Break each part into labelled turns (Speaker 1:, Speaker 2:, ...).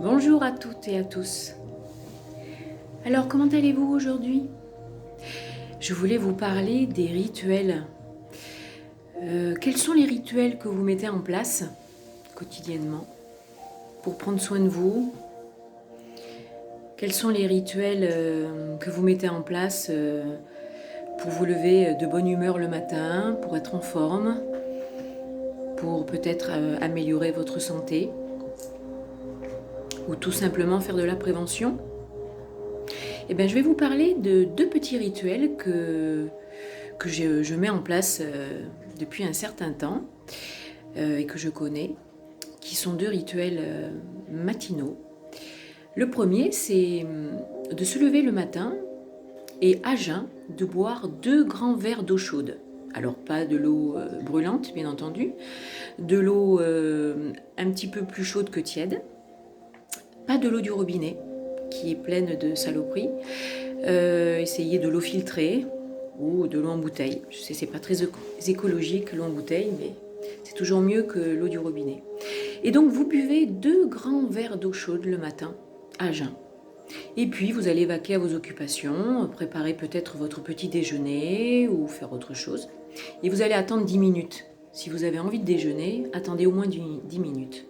Speaker 1: Bonjour à toutes et à tous. Alors, comment allez-vous aujourd'hui? Je voulais vous parler des rituels. Quels sont les rituels que vous mettez en place quotidiennement pour prendre soin de vous? Quels sont les rituels que vous mettez en place pour vous lever de bonne humeur le matin, pour être en forme, pour peut-être améliorer votre santé ou tout simplement faire de la prévention? Eh bien, je vais vous parler de deux petits rituels que je mets en place depuis un certain temps et que je connais, qui sont deux rituels matinaux. Le premier, c'est de se lever le matin et à jeun de boire 2 grands verres d'eau chaude. Alors pas de l'eau brûlante, bien entendu, de l'eau un petit peu plus chaude que tiède, pas de l'eau du robinet qui est pleine de saloperies. Essayez de l'eau filtrée ou de l'eau en bouteille. Je sais, c'est pas très écologique l'eau en bouteille, mais c'est toujours mieux que l'eau du robinet. Et donc vous buvez 2 grands verres d'eau chaude le matin, à jeun. Et puis vous allez vaquer à vos occupations, préparer peut-être votre petit déjeuner ou faire autre chose. Et vous allez attendre 10 minutes. Si vous avez envie de déjeuner, attendez au moins 10 minutes.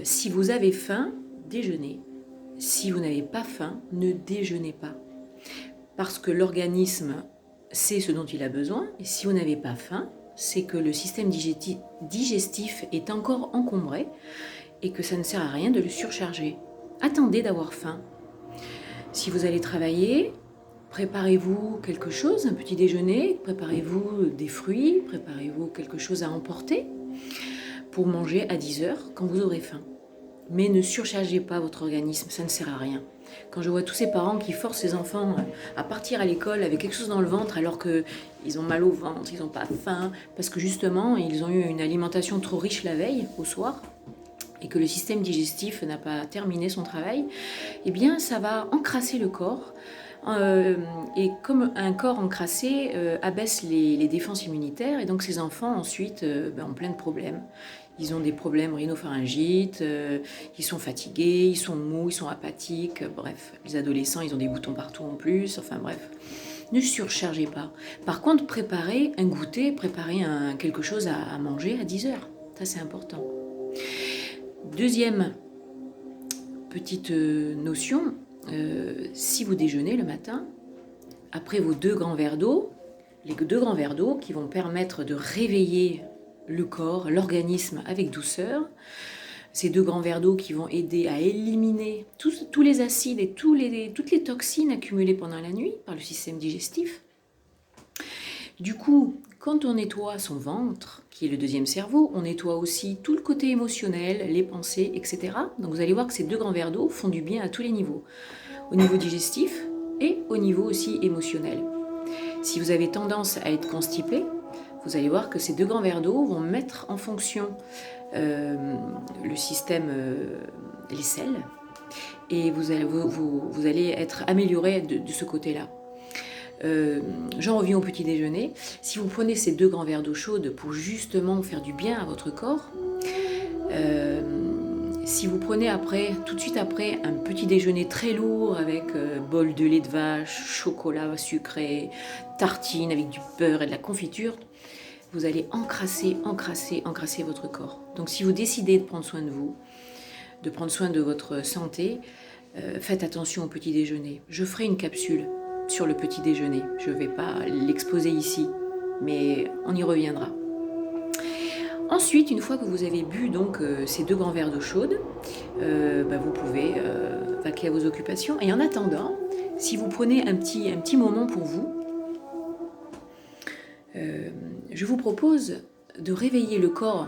Speaker 1: Si vous avez faim, déjeunez. Si vous n'avez pas faim, ne déjeunez pas. Parce que l'organisme sait ce dont il a besoin, et si vous n'avez pas faim, c'est que le système digestif est encore encombré et que ça ne sert à rien de le surcharger. Attendez d'avoir faim. Si vous allez travailler, préparez-vous quelque chose, un petit déjeuner, préparez-vous des fruits, préparez-vous quelque chose à emporter pour manger à 10 heures quand vous aurez faim. Mais ne surchargez pas votre organisme, ça ne sert à rien. Quand je vois tous ces parents qui forcent les enfants à partir à l'école avec quelque chose dans le ventre alors qu'ils ont mal au ventre, ils n'ont pas faim, parce que justement ils ont eu une alimentation trop riche la veille, au soir, et que le système digestif n'a pas terminé son travail, eh bien ça va encrasser le corps. Et comme un corps encrassé abaisse les défenses immunitaires, et donc ces enfants ensuite ont plein de problèmes. Ils ont des problèmes rhinopharyngites, ils sont fatigués, ils sont mous, ils sont apathiques, bref. Les adolescents, ils ont des boutons partout en plus, enfin bref. Ne surchargez pas. Par contre, préparez un goûter, préparez quelque chose à manger à 10 heures. Ça, c'est important. Deuxième petite notion, si vous déjeunez le matin, après vos 2 grands verres d'eau, les 2 grands verres d'eau qui vont permettre de réveiller le corps, l'organisme avec douceur, ces 2 grands verres d'eau qui vont aider à éliminer tous les acides et toutes les toxines accumulées pendant la nuit par le système digestif. Du coup, quand on nettoie son ventre, qui est le deuxième cerveau, on nettoie aussi tout le côté émotionnel, les pensées, etc. Donc vous allez voir que ces 2 grands verres d'eau font du bien à tous les niveaux, au niveau digestif et au niveau aussi émotionnel. Si vous avez tendance à être constipé, vous allez voir que ces 2 grands verres d'eau vont mettre en fonction le système, les selles, et vous allez être amélioré de ce côté-là. J'en reviens au petit déjeuner. Si vous prenez ces 2 grands verres d'eau chaude pour justement faire du bien à votre corps, si vous prenez tout de suite après, un petit déjeuner très lourd avec bol de lait de vache, chocolat sucré, tartine avec du beurre et de la confiture, vous allez encrasser votre corps. Donc si vous décidez de prendre soin de vous, de prendre soin de votre santé, faites attention au petit déjeuner. Je ferai une capsule sur le petit déjeuner. Je ne vais pas l'exposer ici, mais on y reviendra. Ensuite, une fois que vous avez bu donc ces 2 grands verres d'eau chaude, vous pouvez vaquer à vos occupations. Et en attendant, si vous prenez un petit moment pour vous, je vous propose de réveiller le corps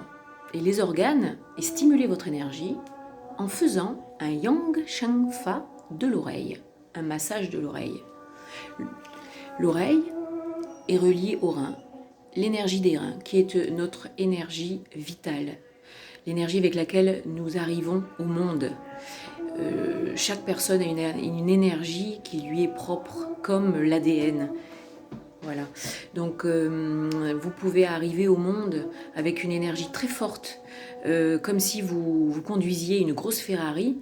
Speaker 1: et les organes et stimuler votre énergie en faisant un Yang Sheng Fa de l'oreille, un massage de l'oreille. L'oreille est reliée au rein, l'énergie des reins, qui est notre énergie vitale, l'énergie avec laquelle nous arrivons au monde. Chaque personne a une énergie qui lui est propre, comme l'ADN. Voilà. Donc, vous pouvez arriver au monde avec une énergie très forte, comme si vous conduisiez une grosse Ferrari,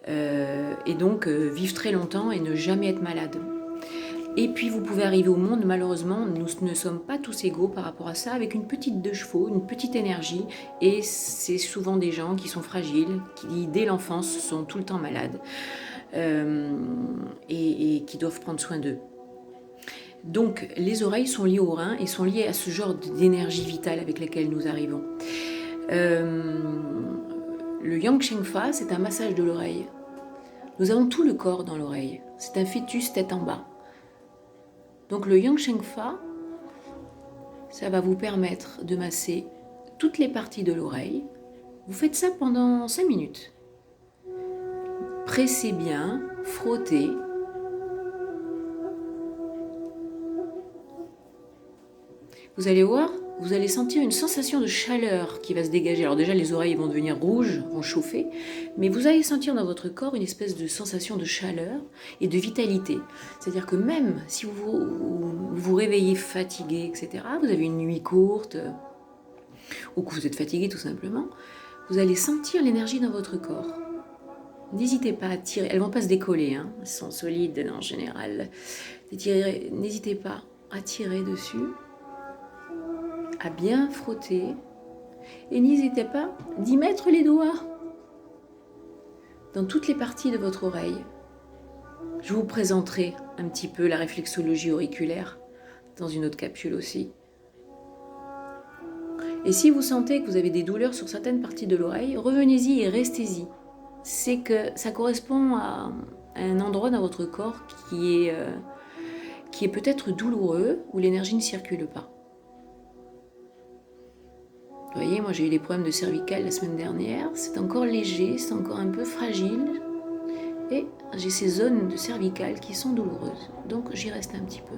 Speaker 1: et donc vivre très longtemps et ne jamais être malade. Et puis vous pouvez arriver au monde, malheureusement, nous ne sommes pas tous égaux par rapport à ça, avec une petite 2 chevaux, une petite énergie, et c'est souvent des gens qui sont fragiles, qui dès l'enfance sont tout le temps malades, et qui doivent prendre soin d'eux. Donc les oreilles sont liées aux reins et sont liées à ce genre d'énergie vitale avec laquelle nous arrivons. Le Yang Sheng Fa, c'est un massage de l'oreille. Nous avons tout le corps dans l'oreille. C'est un fœtus tête en bas. Donc le Yang Sheng Fa, ça va vous permettre de masser toutes les parties de l'oreille. Vous faites ça pendant 5 minutes. Pressez bien, frottez. Vous allez voir, vous allez sentir une sensation de chaleur qui va se dégager. Alors déjà, les oreilles vont devenir rouges, vont chauffer, mais vous allez sentir dans votre corps une espèce de sensation de chaleur et de vitalité. C'est-à-dire que même si vous réveillez fatigué, etc., vous avez une nuit courte, ou que vous êtes fatigué tout simplement, vous allez sentir l'énergie dans votre corps. N'hésitez pas à tirer, elles ne vont pas se décoller, hein, elles sont solides en général. N'hésitez pas à tirer dessus, à bien frotter, et n'hésitez pas d'y mettre les doigts dans toutes les parties de votre oreille. Je vous présenterai un petit peu la réflexologie auriculaire dans une autre capsule aussi. Et si vous sentez que vous avez des douleurs sur certaines parties de l'oreille, revenez-y et restez-y. C'est que ça correspond à un endroit dans votre corps qui est peut-être douloureux, où l'énergie ne circule pas. Vous voyez, moi j'ai eu des problèmes de cervicales la semaine dernière, c'est encore léger, c'est encore un peu fragile, et j'ai ces zones de cervicales qui sont douloureuses, donc j'y reste un petit peu.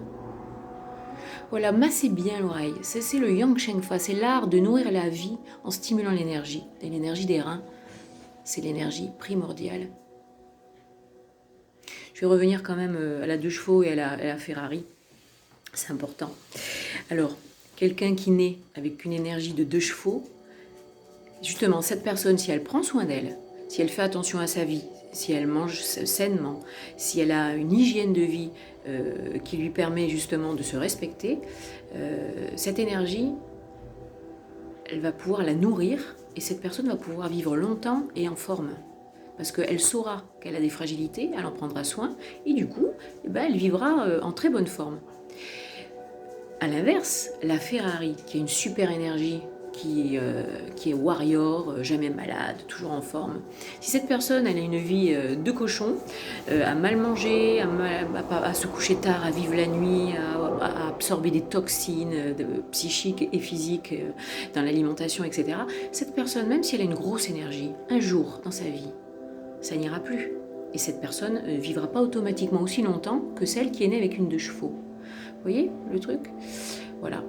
Speaker 1: Voilà, massez bien l'oreille, c'est le Yang Sheng Fa, c'est l'art de nourrir la vie en stimulant l'énergie, et l'énergie des reins, c'est l'énergie primordiale. Je vais revenir quand même à la 2 chevaux et à la Ferrari, c'est important. Alors, quelqu'un qui naît avec une énergie de 2 chevaux, justement, cette personne, si elle prend soin d'elle, si elle fait attention à sa vie, si elle mange sainement, si elle a une hygiène de vie qui lui permet justement de se respecter, cette énergie, elle va pouvoir la nourrir et cette personne va pouvoir vivre longtemps et en forme. Parce qu'elle saura qu'elle a des fragilités, elle en prendra soin et du coup, elle vivra en très bonne forme. A l'inverse, la Ferrari, qui a une super énergie, qui est warrior, jamais malade, toujours en forme. Si cette personne elle a une vie de cochon, à mal manger, à se coucher tard, à vivre la nuit, à absorber des toxines psychiques et physiques dans l'alimentation, etc., cette personne, même si elle a une grosse énergie, un jour dans sa vie, ça n'ira plus. Et cette personne ne vivra pas automatiquement aussi longtemps que celle qui est née avec une 2 chevaux. Vous voyez le truc? Voilà.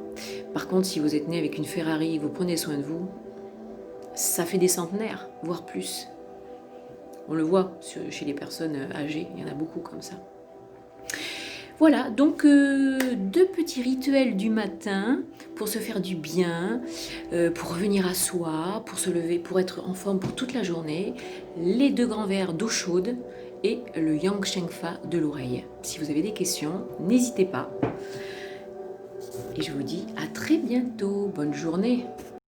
Speaker 1: Par contre, si vous êtes né avec une Ferrari et vous prenez soin de vous, ça fait des centenaires, voire plus. On le voit chez les personnes âgées, il y en a beaucoup comme ça. Voilà, donc 2 petits rituels du matin pour se faire du bien, pour revenir à soi, pour se lever, pour être en forme pour toute la journée. Les 2 grands verres d'eau chaude et le Yang Sheng Fa de l'oreille. Si vous avez des questions, n'hésitez pas. Et je vous dis à très bientôt. Bonne journée.